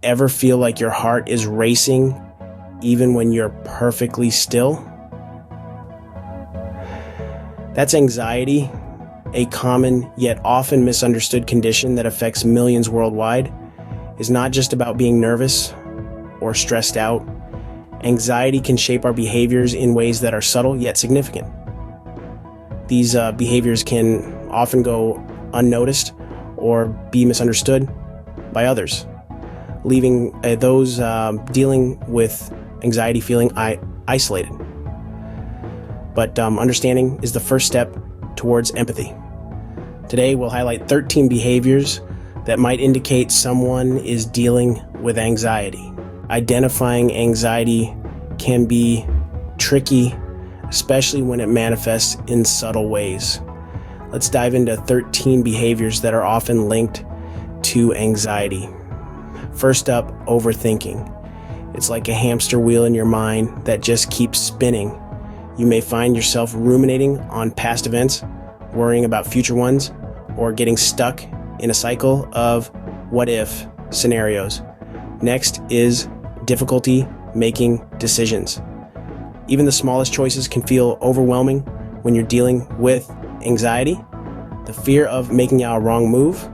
Ever feel like your heart is racing even when you're perfectly still? That's anxiety, a common yet often misunderstood condition that affects millions worldwide. It's not just about being nervous or stressed out. Anxiety can shape our behaviors in ways that are subtle yet significant. These behaviors can often go unnoticed or be misunderstood by others, leaving those dealing with anxiety feeling isolated. But understanding is the first step towards empathy. Today, we'll highlight 13 behaviors that might indicate someone is dealing with anxiety. Identifying anxiety can be tricky, especially when it manifests in subtle ways. Let's dive into 13 behaviors that are often linked to anxiety. First up, overthinking. It's like a hamster wheel in your mind that just keeps spinning. You may find yourself ruminating on past events, worrying about future ones, or getting stuck in a cycle of what-if scenarios. Next is difficulty making decisions. Even the smallest choices can feel overwhelming when you're dealing with anxiety. The fear of making a wrong move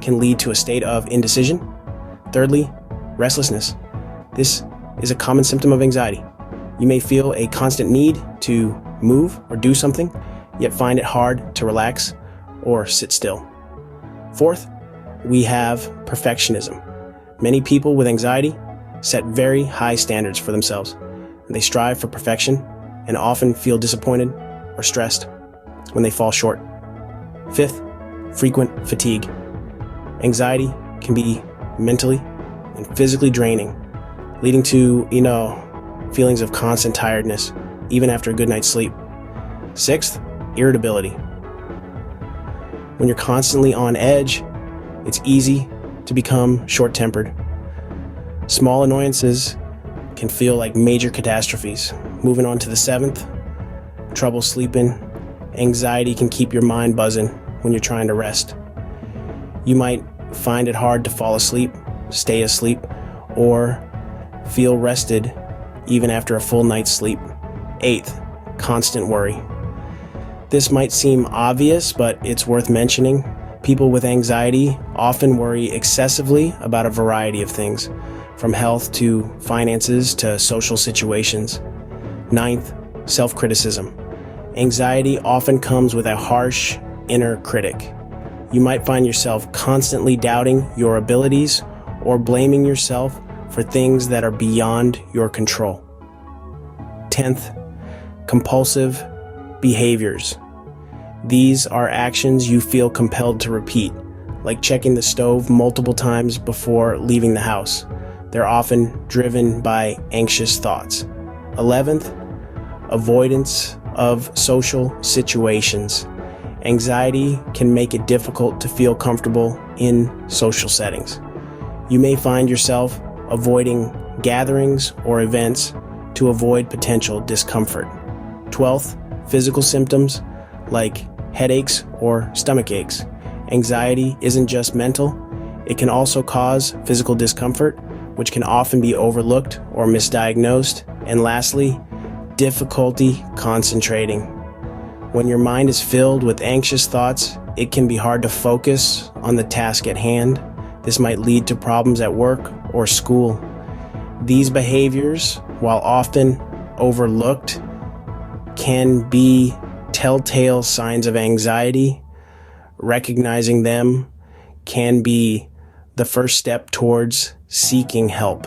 can lead to a state of indecision. Thirdly, restlessness. This is a common symptom of anxiety. You may feel a constant need to move or do something, yet find it hard to relax or sit still. Fourth, we have perfectionism. Many people with anxiety set very high standards for themselves. They strive for perfection and often feel disappointed or stressed when they fall short. Fifth, frequent fatigue. Anxiety can be mentally and physically draining, leading to, feelings of constant tiredness, even after a good night's sleep. Sixth, irritability. When you're constantly on edge, it's easy to become short-tempered. Small annoyances can feel like major catastrophes. Moving on to the seventh, trouble sleeping. Anxiety can keep your mind buzzing when you're trying to rest. You might find it hard to fall asleep, stay asleep, or feel rested even after a full night's sleep. Eighth, constant worry. This might seem obvious, but it's worth mentioning. People with anxiety often worry excessively about a variety of things, from health to finances to social situations. Ninth, self-criticism. Anxiety often comes with a harsh inner critic. You might find yourself constantly doubting your abilities or blaming yourself for things that are beyond your control. 10th, compulsive behaviors. These are actions you feel compelled to repeat, like checking the stove multiple times before leaving the house. They're often driven by anxious thoughts. 11th, avoidance of social situations. Anxiety can make it difficult to feel comfortable in social settings. You may find yourself avoiding gatherings or events to avoid potential discomfort. 12th, physical symptoms like headaches or stomach aches. Anxiety isn't just mental, it can also cause physical discomfort, which can often be overlooked or misdiagnosed. And lastly, difficulty concentrating. When your mind is filled with anxious thoughts, it can be hard to focus on the task at hand. This might lead to problems at work or school. These behaviors, while often overlooked, can be telltale signs of anxiety. Recognizing them can be the first step towards seeking help.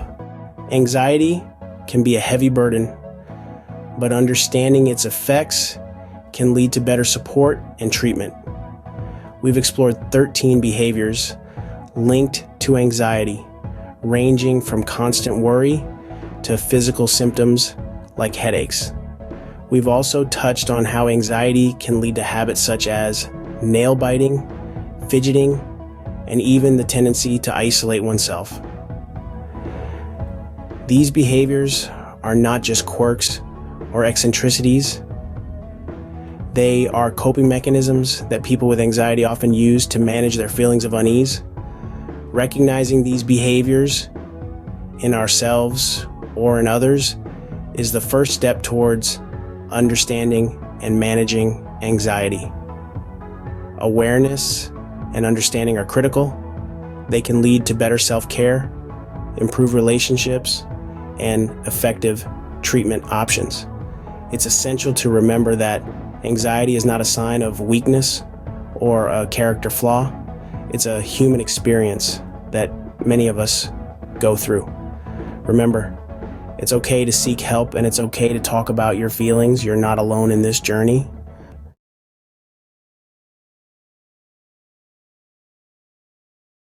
Anxiety can be a heavy burden, but understanding its effects can lead to better support and treatment. We've explored 13 behaviors linked to anxiety, ranging from constant worry to physical symptoms like headaches. We've also touched on how anxiety can lead to habits such as nail biting, fidgeting, and even the tendency to isolate oneself. These behaviors are not just quirks or eccentricities. They are coping mechanisms that people with anxiety often use to manage their feelings of unease. Recognizing these behaviors in ourselves or in others is the first step towards understanding and managing anxiety. Awareness and understanding are critical. They can lead to better self-care, improved relationships, and effective treatment options. It's essential to remember that anxiety is not a sign of weakness or a character flaw. It's a human experience that many of us go through. Remember, it's okay to seek help and it's okay to talk about your feelings. You're not alone in this journey.